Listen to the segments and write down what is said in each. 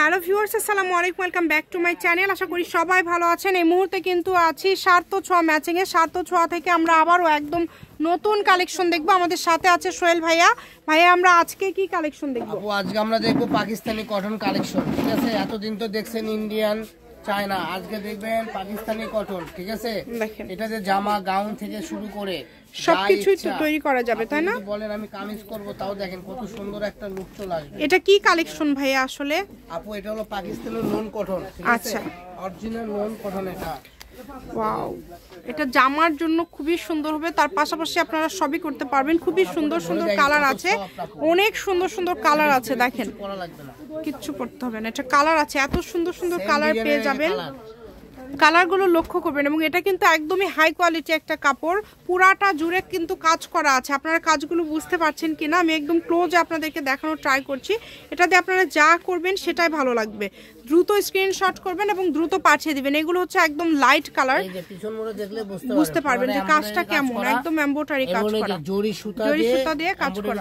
Hello viewers, আসসালামু আলাইকুম, welcome back to my channel. আশা করি সবাই ভালো আছেন। এই মুহূর্তে কিন্তু আছি সার্থ ছোঁয়া ম্যাচিংয়ে। সার্থ ছোঁয়া থেকে আমরা আবারও একদম নতুন কালেকশন দেখবো। আমাদের সাথে আছে সোহেল ভাইয়া। ভাইয়া, আমরা আজকে কি কালেকশন দেখবো? আজকে আমরা দেখবো পাকিস্তানি কটন কালেকশন। ঠিক আছে, এতদিন তো দেখছেন ইন্ডিয়ান, চায়না, আজকে দেখবেন পাকিস্তানি কটন। ঠিক আছে, এটা যে জামা গাউন থেকে শুরু করে সবকিছুই তৈরি করা যাবে, তাই না? বলেন আমি কামিজ করব, তাও দেখেন কত সুন্দর একটা লুক চলে আসবে। এটা কি কালেকশন ভাইয়া আসলে? আপু এটা হলো পাকিস্তানের লোন কটন। আচ্ছা, অরিজিনাল লোন কটন এটা। ওয়াও, এটা জামার জন্য খুবই সুন্দর হবে। তার পাশাপাশি আপনারা সবই করতে পারবেন। খুবই সুন্দর সুন্দর কালার আছে, অনেক সুন্দর সুন্দর কালার আছে। দেখেন, কিচ্ছু করতে হবে না, এটা কালার আছে, এত সুন্দর সুন্দর কালার পেয়ে যাবেন। কালারগুলো লক্ষ্য করবেন। এবং এটা কিন্তু একদমই হাই কোয়ালিটি একটা কাপড়, পুরাটা জুড়ে কিন্তু কাজ করা আছে। আপনারা কাজগুলো বুঝতে পারছেন কিনা আমি একদম ক্লোজে আপনাদেরকে দেখানোর ট্রাই করছি। এটাতে আপনারা যা করবেন সেটাই ভালো লাগবে। দ্রুত স্ক্রিনশট করবেন এবং দ্রুত পাঠিয়ে দিবেন। এগুলো হচ্ছে একদম লাইট কালার, বুঝতে পারবেন যে কাজটা কেমন। একদম এমব্রয়ডারি কাজ করা, জরি সুতা দিয়ে কাজ করা,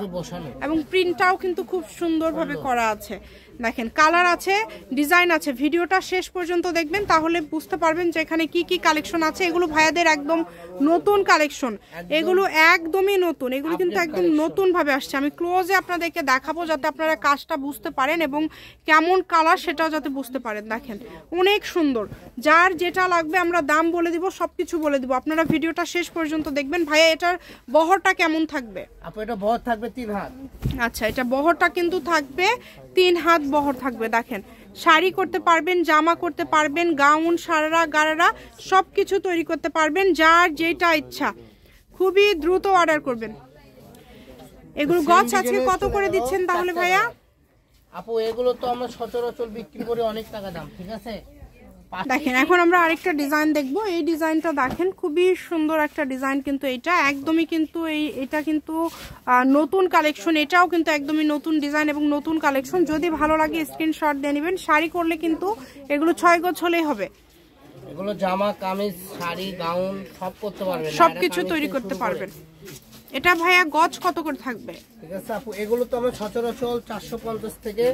এবং প্রিন্টটাও কিন্তু খুব সুন্দরভাবে করা আছে। দেখেন, কালার আছে, ডিজাইন আছে। ভিডিওটা শেষ পর্যন্ত দেখবেন, তাহলে বুঝতে পারবেন যে এখানে কি কি কালেকশন আছে। এগুলো ভাইয়াদের একদম নতুন কালেকশন, এগুলো একদমই নতুন। এগুলো কিন্তু একদম নতুন ভাবে আসছে। আমি ক্লোজে আপনাদেরকে দেখাবো যাতে আপনারা কাজটা বুঝতে পারেন এবং কেমন কালার সেটাও যাতে বুঝতে পারেন। দেখেন, অনেক সুন্দর। যার যেটা লাগবে আমরা দাম বলে দিব, সবকিছু বলে দিব। আপনারা ভিডিওটা শেষ পর্যন্ত দেখবেন। ভাইয়া, এটার বহরটা কেমন থাকবে? আপু এটা বহর থাকবে 3 হাত। আচ্ছা, এটা বহরটা কিন্তু থাকবে 3 হাত বহর থাকবে। দেখেন, শাড়ি করতে পারবেন, জামা করতে পারবেন, গাউন, সারারা, গারারা সবকিছু তৈরি করতে পারবেন। যার যেটা ইচ্ছা খুবই দ্রুত অর্ডার করবেন। এগুলো গছ আছে, কত করে দিচ্ছেন তাহলে ভাইয়া? আপু এগুলো তো আমরা সচরাচর বিক্রি করে অনেক টাকা দাম। ঠিক আছে, দেখেন, এখন আমরা আরেকটা ডিজাইন দেখবো। এই ডিজাইনটা দেখেন, খুবই সুন্দর একটা ডিজাইন। কিন্তু এটা একদমই কিন্তু এটা কিন্তু নতুন কালেকশন। এটাও কিন্তু একদমই নতুন ডিজাইন এবং নতুন কালেকশন। যদি ভালো লাগে স্ক্রিনশট দিয়ে নেবেন। শাড়ি করলে কিন্তু এগুলো 6 গজ হলেই হবে। এগুলো জামা, কামিজ, শাড়ি, গাউন সব করতে পারবেন, সবকিছু তৈরি করতে পারবেন। এটা ভাইয়া গজ কত করে থাকবে? ঠিক আছে আপু, এগুলো তো আমরা সচরাচর 450 থেকে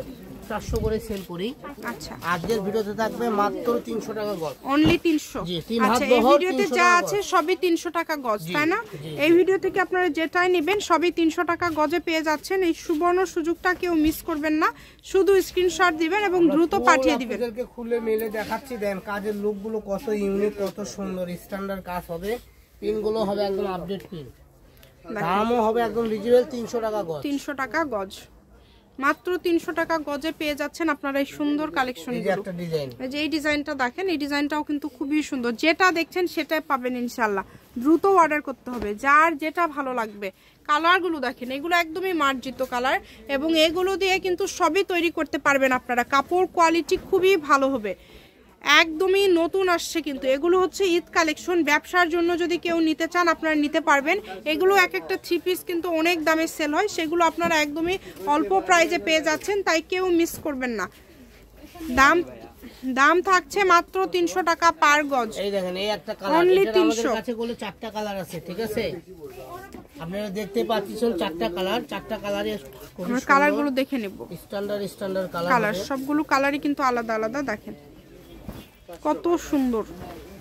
400 করে সেল করি। আচ্ছা, আজকের ভিডিওতে থাকবে মাত্র 300 টাকা গজ। অনলি 300? জি, 3 হাত আচ্ছা, এই বহর ভিডিওতে যা আছে সবই 300 টাকা গজ, তাই না? এই ভিডিও থেকে আপনারা যেটাই নেবেন সবই 300 টাকা গজে পেয়ে যাচ্ছেন। এই সুবর্ণ সুযোগটা কেউ মিস করবেন না। শুধু স্ক্রিনশট দিবেন এবং দ্রুত পাঠিয়ে দিবেন। আপনাদেরকে খুলে মেলে দেখাচ্ছি। দেন কাজের লুকগুলো কত ইউনিক, কত সুন্দর। স্ট্যান্ডার্ড কাজ হবে, পিনগুলো হবে একদম আপডেট পিন। দামও হবে একদম রিজনেবল, 300 টাকা গজ। 300 টাকা গজ, মাত্র 300 টাকা গজে পেয়ে যাচ্ছেন আপনারা এই সুন্দর কালেকশন। এই যে এই ডিজাইনটা দেখেন, এই ডিজাইনটাও কিন্তু খুবই সুন্দর। যেটা দেখছেন সেটাই পাবেন ইনশাল্লাহ। দ্রুত অর্ডার করতে হবে, যার যেটা ভালো লাগবে। কালারগুলো দেখেন, এগুলো একদমই মার্জিত কালার এবং এগুলো দিয়ে কিন্তু সবই তৈরি করতে পারবেন আপনারা। কাপড় কোয়ালিটি খুবই ভালো হবে, একদমই নতুন আসছে। কিন্তু এগুলো হচ্ছে ঈদ কালেকশন। ব্যবসার জন্য যদি কেউ নিতে চান আপনারা নিতে পারবেন। এগুলো এক একটা 3 পিস কিন্তু অনেক দামে সেল হয়, সেগুলো আপনারা একদমই অল্প প্রাইজে পেয়ে যাচ্ছেন, তাই কেউ মিস করবেন না। দাম থাকছে মাত্র 300 টাকা পার গজ। এই দেখেন, এই একটা কালার, অনলি 300। আমাদের কাছে গুলো 4টা কালার আছে। ঠিক আছে, আপনারা দেখতে পাচ্ছেন 4টা কালার। 4টা কালারে আমরা কালারগুলো দেখে নেব। স্ট্যান্ডার্ড কালার, সবগুলো কালারই কিন্তু আলাদা আলাদা। দেখেন কত সুন্দর।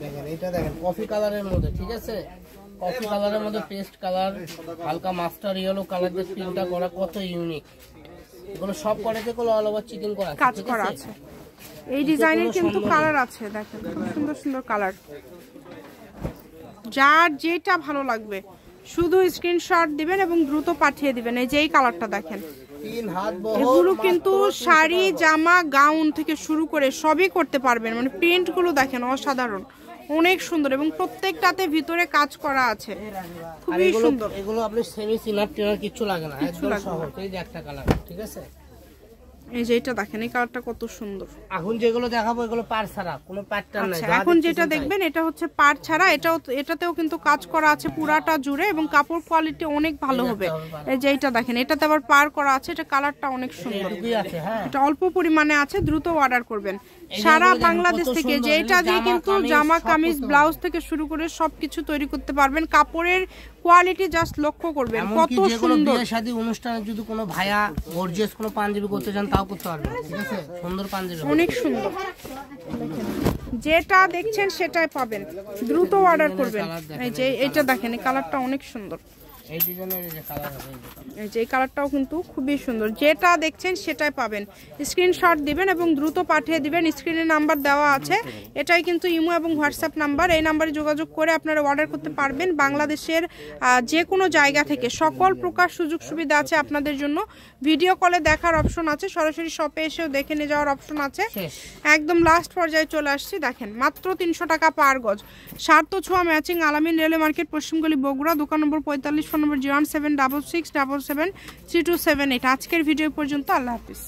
দেখেন, এটা দেখেন কফি কালারের মধ্যে। ঠিক আছে, কফি কালারের মধ্যে পেস্ট কালার, হালকা মাস্টার ইয়েলো কালার দিয়ে প্রিন্টটা করা, কত ইউনিক। এগুলো সব করাতে গুলো অল ওভার চিটিং করা আছে, কাজ করা আছে। এই ডিজাইনের কিন্তু কালার আছে, দেখেন খুব সুন্দর সুন্দর কালার। যার যেটা ভালো লাগবে শুধু স্ক্রিনশট দিবেন এবং দ্রুত পাঠিয়ে দিবেন। এই যে এই কালারটা দেখেন, 3 হাত বহর। এগুলো কিন্তু শাড়ি, জামা, গাউন থেকে শুরু করে সবই করতে পারবেন। মানে প্রিন্টগুলো দেখেন অসাধারণ, অনেক সুন্দর এবং প্রত্যেকটাতে ভিতরে কাজ করা আছে, খুবই সুন্দর। এগুলো আপনি সেমি সিনার টিনার কিছু লাগে না, একদম সহজ। এই যে একটা কালার। ঠিক আছে, এই যে এটা দেখেন, এই কালারটা কত সুন্দর। এখন যেগুলো দেখাবো এগুলো পার ছাড়া, কোনো প্যাটার্ন নাই। এখন যেটা দেখবেন এটা হচ্ছে পার ছাড়া। এটাতেও কিন্তু কাজ করা আছে পুরাটা জুড়ে এবং কাপড় কোয়ালিটি অনেক ভালো হবে। এই যে এটা দেখেন, এটাতে আবার পার করা আছে। এটা কালারটা অনেক সুন্দর, এটা অল্প পরিমাণে আছে, দ্রুত অর্ডার করবেন। সারা বাংলাদেশ থেকে যে এটা দিয়ে কিন্তু জামা, কামিজ, ব্লাউজ থেকে শুরু করে সবকিছু তৈরি করতে পারবেন। কাপড়ের কোয়ালিটি জাস্ট লক্ষ্য করবেন কত সুন্দর। বিয়ে শাদী অনুষ্ঠানে যদি কোনো ভাইয়া গর্জিয়াস কোনো পাঞ্জাবি করতে চান তাও করতে পারবেন, ঠিক আছে, সুন্দর পাঞ্জাবি, অনেক সুন্দর। যেটা দেখছেন সেটাই পাবেন, দ্রুত অর্ডার করবেন। এই যে এটা দেখেন, এই কালারটা অনেক সুন্দর, এই ডিজাইনের যে কালার হবে, এই যে এই কালারটাও কিন্তু খুবই সুন্দর। যেটা দেখছেন সেটাই পাবেন, স্ক্রিনশট দিবেন এবং দ্রুত পাঠিয়ে দিবেন। স্ক্রিনে নাম্বার দেওয়া আছে, এটাই কিন্তু ইমো এবং হোয়াটসঅ্যাপ নাম্বার। এই নাম্বারে যোগাযোগ করে আপনারা অর্ডার করতে পারবেন। বাংলাদেশের যে কোনো জায়গা থেকে সকল প্রকার সুযোগ সুবিধা আছে আপনাদের জন্য। ভিডিও কলে দেখার অপশন আছে, সরাসরি শপে এসেও দেখে নিয়ে যাওয়ার অপশন আছে। একদম লাস্ট পর্যায়ে চলে আসছি, দেখেন মাত্র 300 টাকা পার গজ। সার্থ ছোঁয়া ম্যাচিং, আলামিন রেলওয়ে মার্কেট, পশ্চিমগলি, বগুড়া, দোকান নম্বর 45, ফোন নম্বর 01766773278। আজকের ভিডিও পর্যন্ত, আল্লাহ হাফিজ।